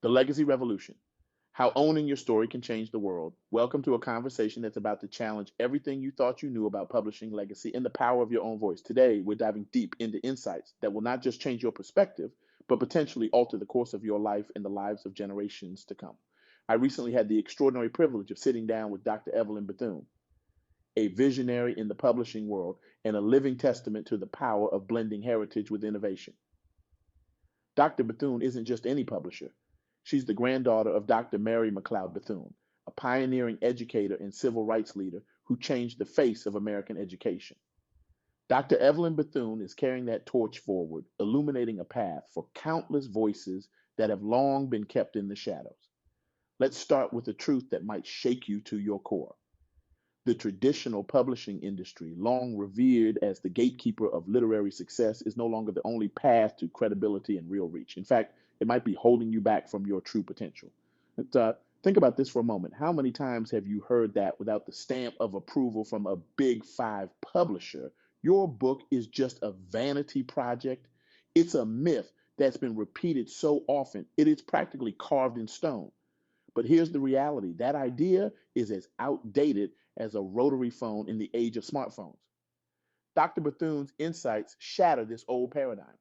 The Legacy Revolution: How Owning Your Story Can Change the World. Welcome to a conversation that's about to challenge everything you thought you knew about publishing, legacy, and the power of your own voice. Today, we're diving deep into insights that will not just change your perspective, but potentially alter the course of your life and the lives of generations to come. I recently had the extraordinary privilege of sitting down with Dr. Evelyn Bethune, a visionary in the publishing world and a living testament to the power of blending heritage with innovation. Dr. Bethune isn't just any publisher. She's the granddaughter of Dr. Mary McLeod Bethune, a pioneering educator and civil rights leader who changed the face of American education. Dr. Evelyn Bethune is carrying that torch forward, illuminating a path for countless voices that have long been kept in the shadows. Let's start with a truth that might shake you to your core. The traditional publishing industry, long revered as the gatekeeper of literary success, is no longer the only path to credibility and real reach. In fact, it might be holding you back from your true potential. Think about this for a moment. How many times have you heard that without the stamp of approval from a big five publisher, your book is just a vanity project? It's a myth that's been repeated so often, it is practically carved in stone. But here's the reality: that idea is as outdated as a rotary phone in the age of smartphones. Dr. Bethune's insights shatter this old paradigm.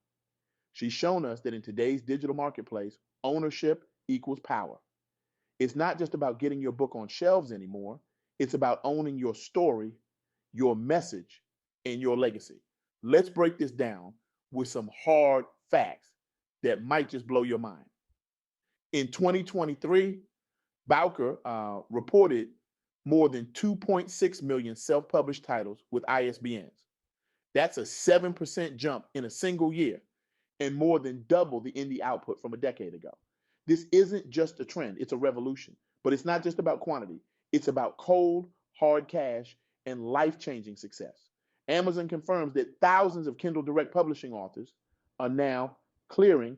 She's shown us that in today's digital marketplace, ownership equals power. It's not just about getting your book on shelves anymore, it's about owning your story, your message, and your legacy. Let's break this down with some hard facts that might just blow your mind. In 2023, Bowker reported more than 2.6 million self-published titles with ISBNs. That's a 7% jump in a single year and more than double the indie output from a decade ago. This isn't just a trend, it's a revolution. But it's not just about quantity, it's about cold, hard cash and life-changing success. Amazon confirms that thousands of Kindle Direct publishing authors are now clearing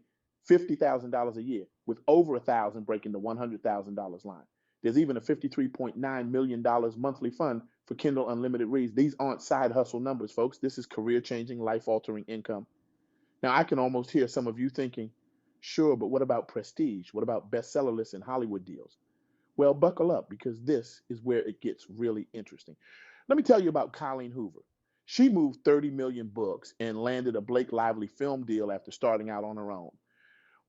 $50,000 a year, with over 1,000 breaking the $100,000 line. There's even a $53.9 million monthly fund for Kindle Unlimited Reads. These aren't side hustle numbers, folks. This is career changing, life altering income. Now, I can almost hear some of you thinking, sure, but what about prestige? What about bestseller lists and Hollywood deals? Well, buckle up, because this is where it gets really interesting. Let me tell you about Colleen Hoover. She moved 30 million books and landed a Blake Lively film deal after starting out on her own.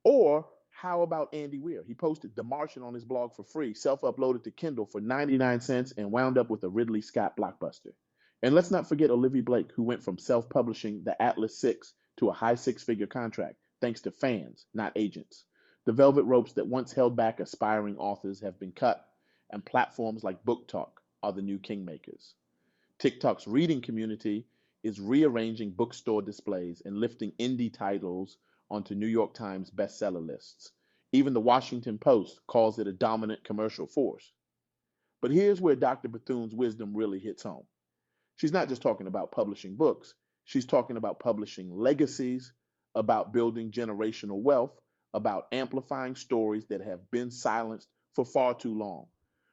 Or how about Andy Weir? He posted The Martian on his blog for free, self-uploaded to Kindle for 99 cents, and wound up with a Ridley Scott blockbuster. And let's not forget Olivia Blake, who went from self-publishing the Atlas 6 to a high six-figure contract, thanks to fans, not agents. The velvet ropes that once held back aspiring authors have been cut, and platforms like Book Talk are the new kingmakers. TikTok's reading community is rearranging bookstore displays and lifting indie titles onto New York Times bestseller lists. Even the Washington Post calls it a dominant commercial force. But here's where Dr. Bethune's wisdom really hits home. She's not just talking about publishing books, she's talking about publishing legacies, about building generational wealth, about amplifying stories that have been silenced for far too long.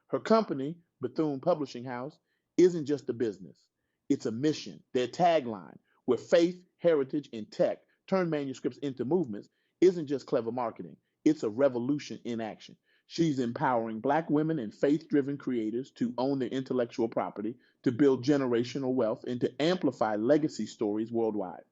Her company, Bethune Publishing House, isn't just a business, it's a mission. Their tagline, where faith, heritage, and tech turn manuscripts into movements, isn't just clever marketing, it's a revolution in action. She's empowering Black women and faith-driven creators to own their intellectual property, to build generational wealth, and to amplify legacy stories worldwide.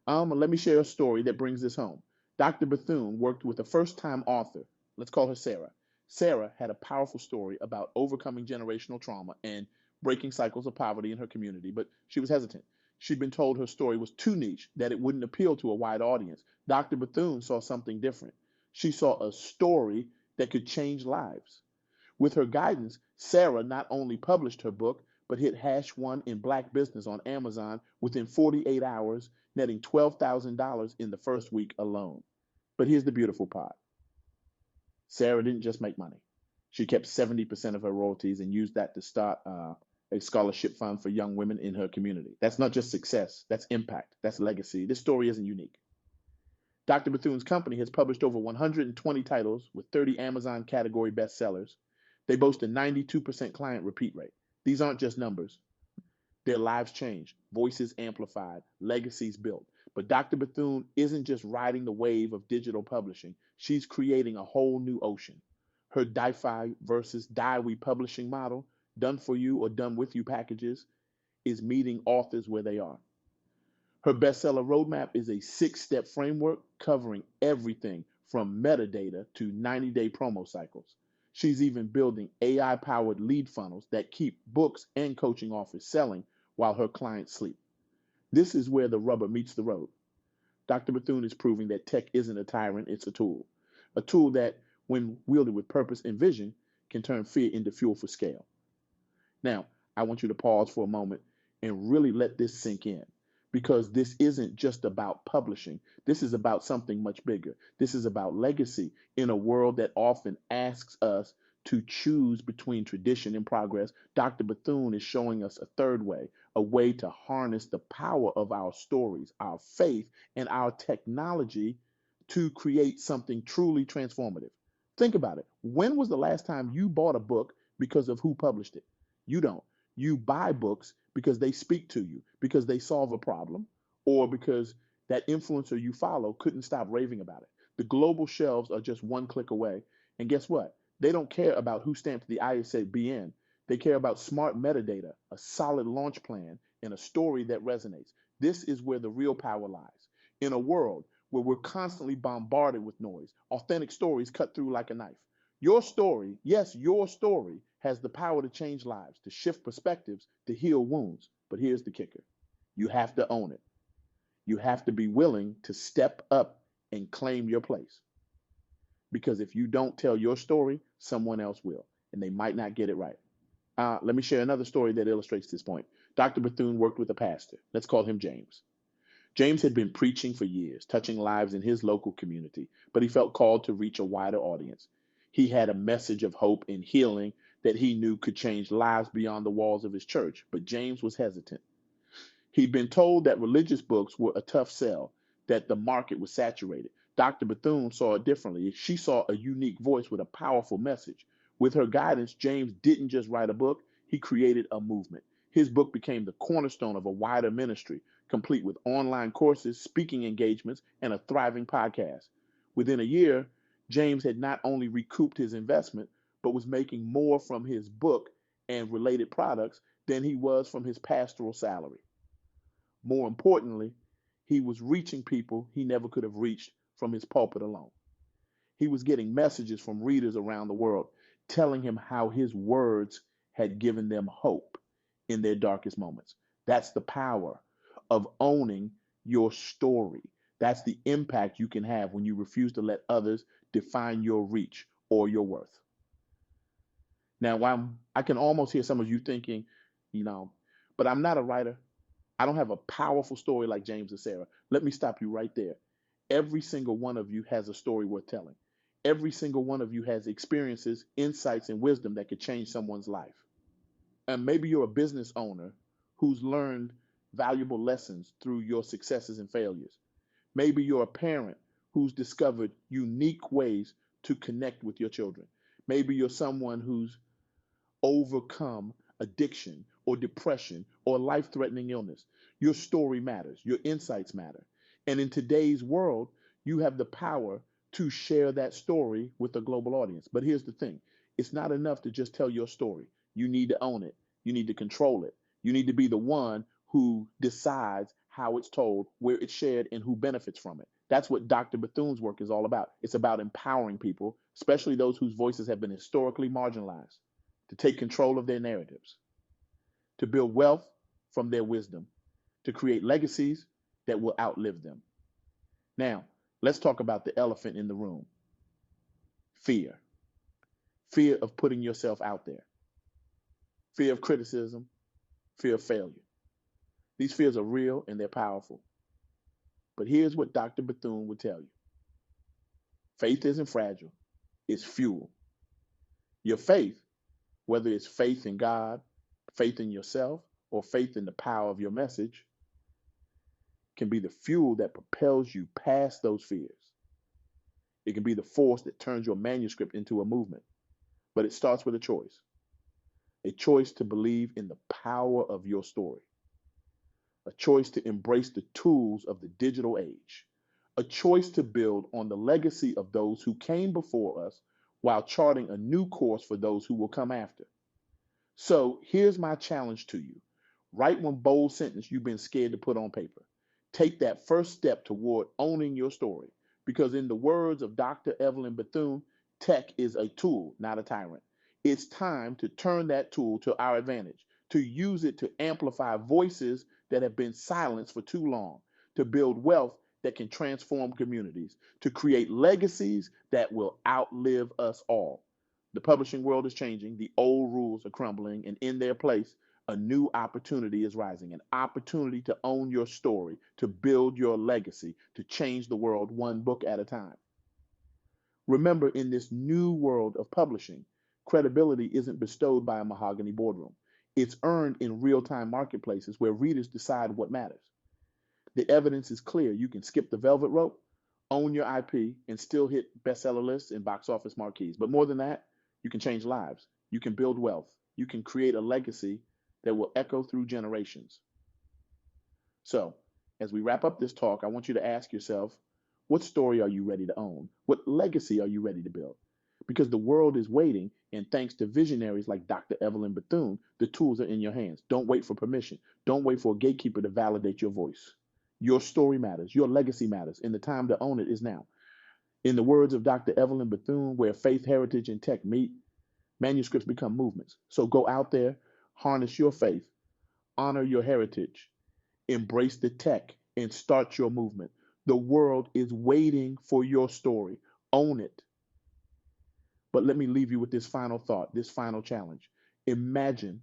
Let me share a story that brings this home. Dr. Bethune worked with a first-time author. Let's call her Sarah. Sarah had a powerful story about overcoming generational trauma and breaking cycles of poverty in her community, but she was hesitant. She'd been told her story was too niche, that it wouldn't appeal to a wide audience. Dr. Bethune saw something different. She saw a story that could change lives. With her guidance, Sarah not only published her book, but hit #1 in Black business on Amazon within 48 hours, netting $12,000 in the first week alone. But here's the beautiful part: Sarah didn't just make money. She kept 70% of her royalties and used that to start a scholarship fund for young women in her community. That's not just success, that's impact, that's legacy. This story isn't unique. Dr. Bethune's company has published over 120 titles with 30 Amazon category bestsellers. They boast a 92% client repeat rate. These aren't just numbers. Their lives changed, voices amplified, legacies built. But Dr. Bethune isn't just riding the wave of digital publishing, she's creating a whole new ocean. Her DIFI versus DIY publishing model, done for you or done with you packages, is meeting authors where they are. Her bestseller roadmap is a 6-step framework covering everything from metadata to 90-day promo cycles. She's even building AI powered lead funnels that keep books and coaching offers selling while her clients sleep. This is where the rubber meets the road. Dr. Bethune is proving that tech isn't a tyrant, it's a tool. A tool that, when wielded with purpose and vision, can turn fear into fuel for scale. Now, I want you to pause for a moment and really let this sink in, because this isn't just about publishing. This is about something much bigger. This is about legacy in a world that often asks us to choose between tradition and progress. Dr. Bethune is showing us a third way, a way to harness the power of our stories, our faith, and our technology to create something truly transformative. Think about it. When was the last time you bought a book because of who published it? You don't. You buy books because they speak to you, because they solve a problem, or because that influencer you follow couldn't stop raving about it. The global shelves are just one click away. And guess what? They don't care about who stamped the ISBN. They care about smart metadata, a solid launch plan, and a story that resonates. This is where the real power lies. In a world where we're constantly bombarded with noise, authentic stories cut through like a knife. Your story, yes, your story, has the power to change lives, to shift perspectives, to heal wounds. But here's the kicker: you have to own it. You have to be willing to step up and claim your place. Because if you don't tell your story, someone else will, and they might not get it right. Let me share another story that illustrates this point. Dr. Bethune worked with a pastor. Let's call him James. James had been preaching for years, touching lives in his local community, but he felt called to reach a wider audience. He had a message of hope and healing that he knew could change lives beyond the walls of his church, but James was hesitant. He'd been told that religious books were a tough sell, that the market was saturated. Dr. Bethune saw it differently. She saw a unique voice with a powerful message. With her guidance, James didn't just write a book, he created a movement. His book became the cornerstone of a wider ministry, complete with online courses, speaking engagements, and a thriving podcast. Within a year, James had not only recouped his investment, but was making more from his book and related products than he was from his pastoral salary. More importantly, he was reaching people he never could have reached from his pulpit alone. He was getting messages from readers around the world telling him how his words had given them hope in their darkest moments. That's the power of owning your story. That's the impact you can have when you refuse to let others define your reach or your worth. Now, I can almost hear some of you thinking, you know, but I'm not a writer. I don't have a powerful story like James or Sarah. Let me stop you right there. Every single one of you has a story worth telling. Every single one of you has experiences, insights, and wisdom that could change someone's life. And maybe you're a business owner who's learned valuable lessons through your successes and failures. Maybe you're a parent who's discovered unique ways to connect with your children. Maybe you're someone who's overcome addiction or depression or life threatening illness. Your story matters, your insights matter. And in today's world, you have the power to share that story with a global audience. But here's the thing: it's not enough to just tell your story. You need to own it, you need to control it, you need to be the one who decides how it's told, where it's shared, and who benefits from it. That's what Dr. Bethune's work is all about. It's about empowering people, especially those whose voices have been historically marginalized, to take control of their narratives, to build wealth from their wisdom, to create legacies that will outlive them. Now, let's talk about the elephant in the room: fear. Fear of putting yourself out there, fear of criticism, fear of failure. These fears are real and they're powerful. But here's what Dr. Bethune would tell you: faith isn't fragile, it's fuel. Your faith, whether it's faith in God, faith in yourself, or faith in the power of your message, can be the fuel that propels you past those fears. It can be the force that turns your manuscript into a movement. But it starts with a choice to believe in the power of your story. a choice to embrace the tools of the digital age, a choice to build on the legacy of those who came before us while charting a new course for those who will come after. So here's my challenge to you. Write one bold sentence you've been scared to put on paper. Take that first step toward owning your story. Because in the words of Dr. Evelyn Bethune, tech is a tool, not a tyrant. It's time to turn that tool to our advantage, to use it to amplify voices that have been silenced for too long, to build wealth that can transform communities, to create legacies that will outlive us all. The publishing world is changing, the old rules are crumbling, and in their place, a new opportunity is rising, an opportunity to own your story, to build your legacy, to change the world one book at a time. Remember, in this new world of publishing, credibility isn't bestowed by a mahogany boardroom. It's earned in real time marketplaces where readers decide what matters. The evidence is clear. You can skip the velvet rope, own your IP, and still hit bestseller lists and box office marquees. But more than that, you can change lives. You can build wealth. You can create a legacy that will echo through generations. So, as we wrap up this talk, I want you to ask yourself, what story are you ready to own? What legacy are you ready to build? Because the world is waiting, and thanks to visionaries like Dr. Evelyn Bethune, the tools are in your hands. Don't wait for permission. Don't wait for a gatekeeper to validate your voice. Your story matters. Your legacy matters, and the time to own it is now. In the words of Dr. Evelyn Bethune, where faith, heritage, and tech meet, manuscripts become movements. So go out there, harness your faith, honor your heritage, embrace the tech, and start your movement. The world is waiting for your story. Own it. But let me leave you with this final thought, this final challenge. Imagine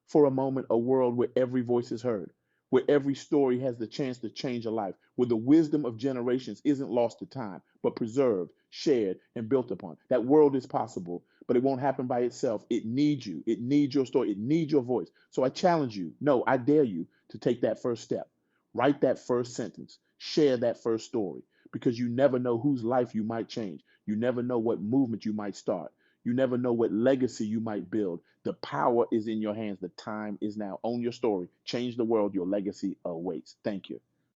for a moment a world where every voice is heard, where every story has the chance to change a life, where the wisdom of generations isn't lost to time, but preserved, shared, and built upon. That world is possible, but it won't happen by itself. It needs you. It needs your story. It needs your voice. So I challenge you, no, I dare you to take that first step. Write that first sentence. Share that first story, because you never know whose life you might change. You never know what movement you might start. You never know what legacy you might build. The power is in your hands. The time is now. Own your story. Change the world. Your legacy awaits. Thank you.